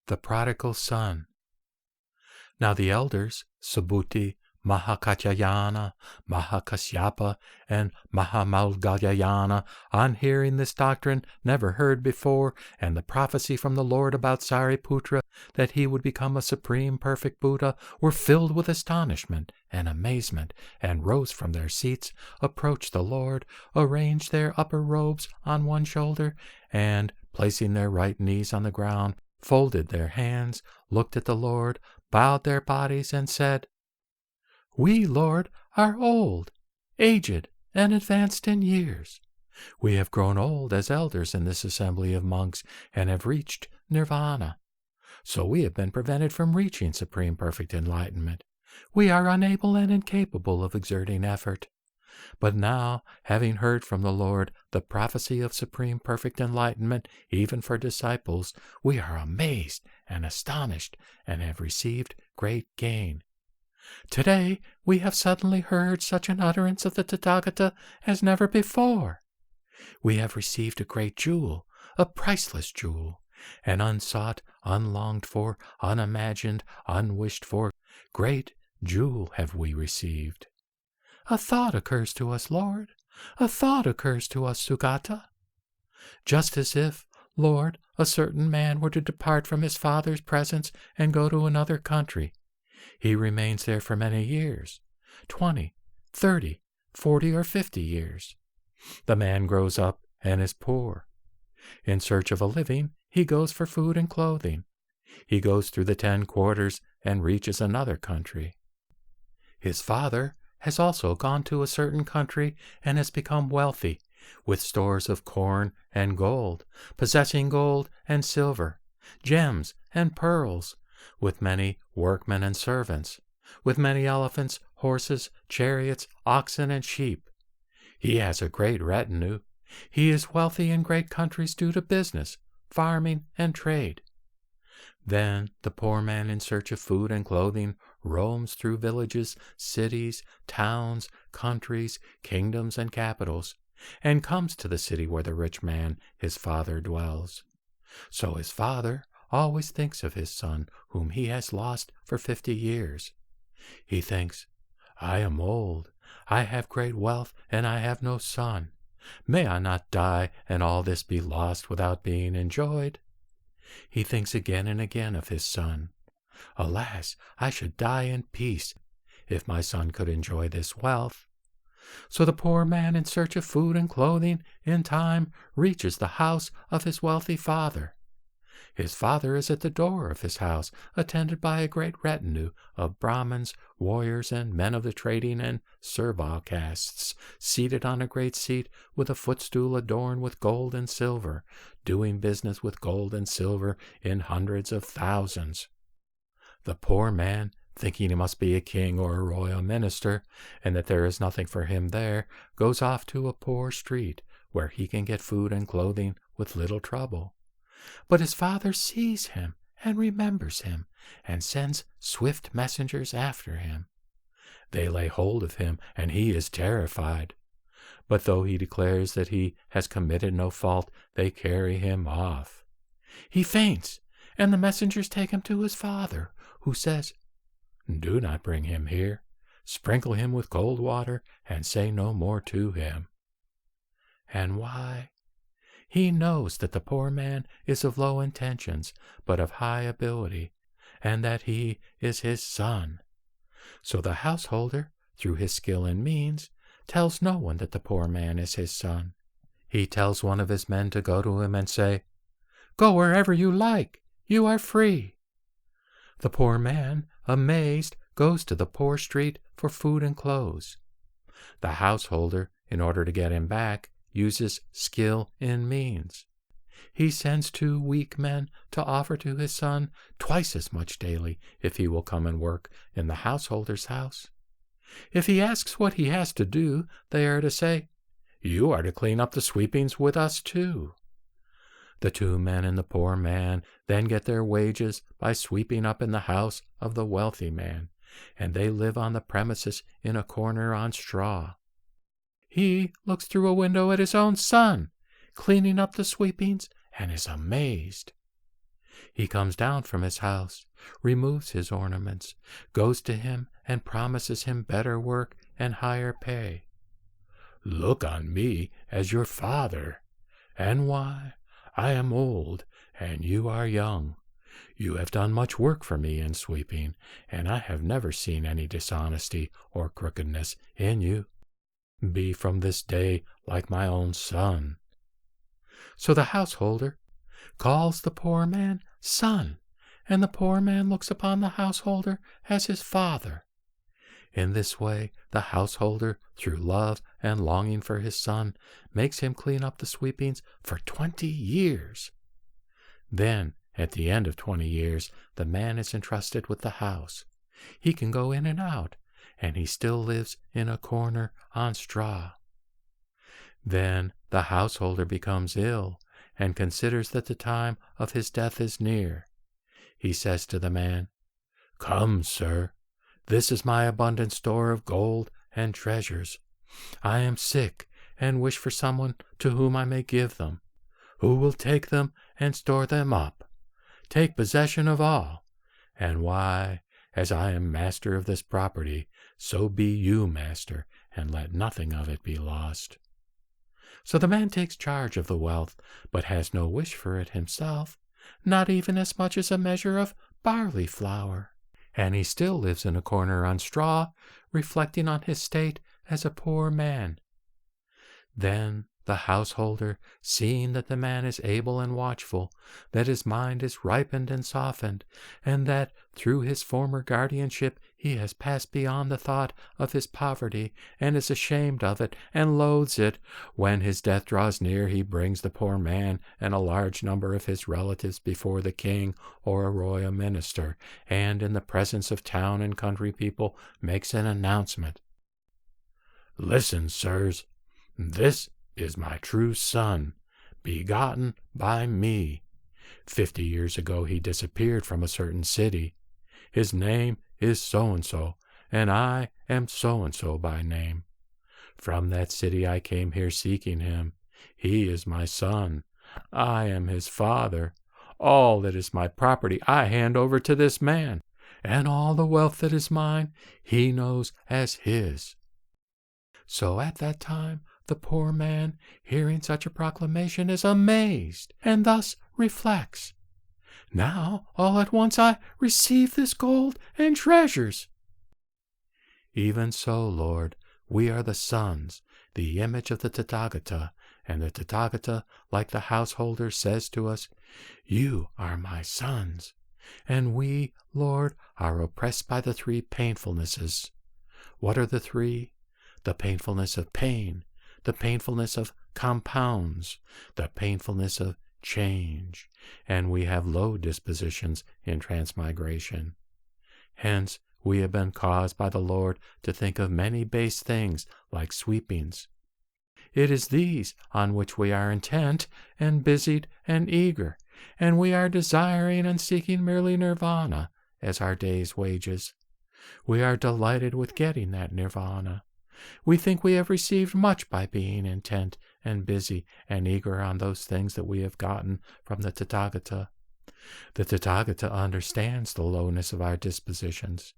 The Prodigal Son. Now the elders, Subhuti, Mahakatyayana, Mahakasyapa, and Mahamalgayana, on hearing this doctrine never heard before, and the prophecy from the Lord about Sariputra, that he would become a supreme perfect Buddha, were filled with astonishment and amazement, and rose from their seats, approached the Lord, arranged their upper robes on one shoulder, and, placing their right knees on the ground, folded their hands, looked at the Lord, bowed their bodies, and said, "We, Lord, are old, aged, and advanced in years. We have grown old as elders in this assembly of monks, and have reached nirvana. So we have been prevented from reaching supreme perfect enlightenment. We are unable and incapable of exerting effort. But now, having heard from the Lord the prophecy of supreme perfect enlightenment, even for disciples, we are amazed and astonished, and have received great gain. Today we have suddenly heard such an utterance of the Tathagata as never before. We have received a great jewel, a priceless jewel, an unsought, unlonged for, unimagined, unwished for, great jewel have we received. A thought occurs to us, Lord. A thought occurs to us, Sugata. Just as if, Lord, a certain man were to depart from his father's presence and go to another country. He remains there for many years, 20, 30, 40, or 50 years. The man grows up and is poor. In search of a living, he goes for food and clothing. He goes through the 10 quarters and reaches another country. His father has also gone to a certain country and has become wealthy, with stores of corn and gold, possessing gold and silver, gems and pearls, with many workmen and servants, with many elephants, horses, chariots, oxen, and sheep. He has a great retinue. He is wealthy in great countries due to business, farming, and trade. Then the poor man in search of food and clothing roams through villages, cities, towns, countries, kingdoms, and capitals, and comes to the city where the rich man, his father, dwells. So his father always thinks of his son, whom he has lost for 50 years. He thinks, "I am old, I have great wealth, and I have no son. May I not die, and all this be lost without being enjoyed?" He thinks again and again of his son. "Alas, I should die in peace if my son could enjoy this wealth." So the poor man, in search of food and clothing, in time reaches the house of his wealthy father. His father is at the door of his house, attended by a great retinue of Brahmins, warriors, and men of the trading and servile castes, seated on a great seat with a footstool adorned with gold and silver, doing business with gold and silver in hundreds of thousands. The poor man, thinking he must be a king or a royal minister, and that there is nothing for him there, goes off to a poor street, where he can get food and clothing with little trouble. But his father sees him and remembers him, and sends swift messengers after him. They lay hold of him, and he is terrified. But though he declares that he has committed no fault, they carry him off. He faints, and the messengers take him to his father, who says, "Do not bring him here. Sprinkle him with cold water, and say no more to him." And why? He knows that the poor man is of low intentions, but of high ability, and that he is his son. So the householder, through his skill and means, tells no one that the poor man is his son. He tells one of his men to go to him and say, "Go wherever you like. You are free." The poor man, amazed, goes to the poor street for food and clothes. The householder, in order to get him back, uses skill in means. He sends 2 weak men to offer to his son twice as much daily if he will come and work in the householder's house. If he asks what he has to do, they are to say, "You are to clean up the sweepings with us too." The 2 men and the poor man then get their wages by sweeping up in the house of the wealthy man, and they live on the premises in a corner on straw. He looks through a window at his own son, cleaning up the sweepings, and is amazed. He comes down from his house, removes his ornaments, goes to him and promises him better work and higher pay. Look on me as your father. And why? I am old, and you are young. You have done much work for me in sweeping, and I have never seen any dishonesty or crookedness in you. Be from this day like my own son. So the householder calls the poor man son, and the poor man looks upon the householder as his father. In this way, the householder, through love and longing for his son, makes him clean up the sweepings for 20 years. Then, at the end of 20 years, the man is entrusted with the house. He can go in and out, and he still lives in a corner on straw. Then the householder becomes ill and considers that the time of his death is near. He says to the man, "Come, sir, this is my abundant store of gold and treasures. I am sick and wish for someone to whom I may give them, who will take them and store them up. Take possession of all, and why, as I am master of this property, so be you master, and let nothing of it be lost." So the man takes charge of the wealth, but has no wish for it himself, not even as much as a measure of barley flour. And he still lives in a corner on straw, reflecting on his state as a poor man. Then the householder, seeing that the man is able and watchful, that his mind is ripened and softened, and that through his former guardianship he has passed beyond the thought of his poverty, and is ashamed of it, and loathes it, when his death draws near, he brings the poor man and a large number of his relatives before the king or a royal minister, and in the presence of town and country people makes an announcement. "Listen, sirs, this is my true son, begotten by me. 50 years ago he disappeared from a certain city. His name is so-and-so, and I am so-and-so by name. From that city I came here seeking him. He is my son. I am his father. All that is my property I hand over to this man, and all the wealth that is mine he knows as his." So at that time the poor man, hearing such a proclamation, is amazed, and thus reflects, "Now, all at once, I receive this gold and treasures." Even so, Lord, we are the sons, the image of the Tathagata, and the Tathagata, like the householder, says to us, "You are my sons." And we, Lord, are oppressed by the three painfulnesses. What are the three? The painfulness of pain, the painfulness of compounds, the painfulness of change, and we have low dispositions in transmigration. Hence, we have been caused by the Lord to think of many base things like sweepings. It is these on which we are intent and busied and eager, and we are desiring and seeking merely nirvana as our day's wages. We are delighted with getting that nirvana. We think we have received much by being intent and busy and eager on those things that we have gotten from the Tathagata. The Tathagata understands the lowness of our dispositions.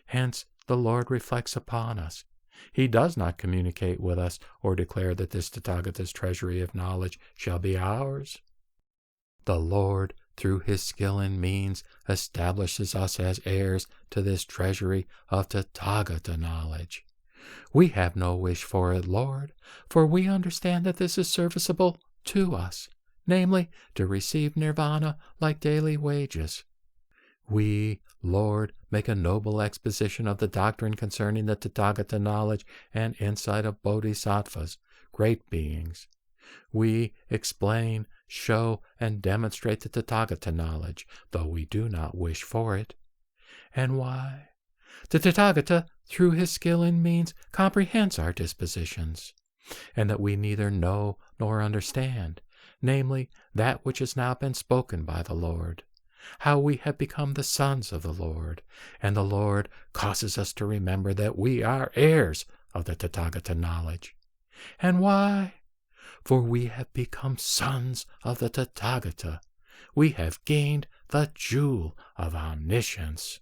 Hence, the Lord reflects upon us. He does not communicate with us or declare that this Tathagata's treasury of knowledge shall be ours. The Lord, through his skill and means, establishes us as heirs to this treasury of Tathagata knowledge. We have no wish for it, Lord, for we understand that this is serviceable to us, namely, to receive nirvana like daily wages. We, Lord, make a noble exposition of the doctrine concerning the Tathagata knowledge and insight of bodhisattvas, great beings. We explain, show, and demonstrate the Tathagata knowledge, though we do not wish for it. And why? The Tathagata, through his skill and means, comprehends our dispositions, and that we neither know nor understand, namely, that which has now been spoken by the Lord, how we have become the sons of the Lord, and the Lord causes us to remember that we are heirs of the Tathagata knowledge. And why? For we have become sons of the Tathagata. We have gained the jewel of omniscience.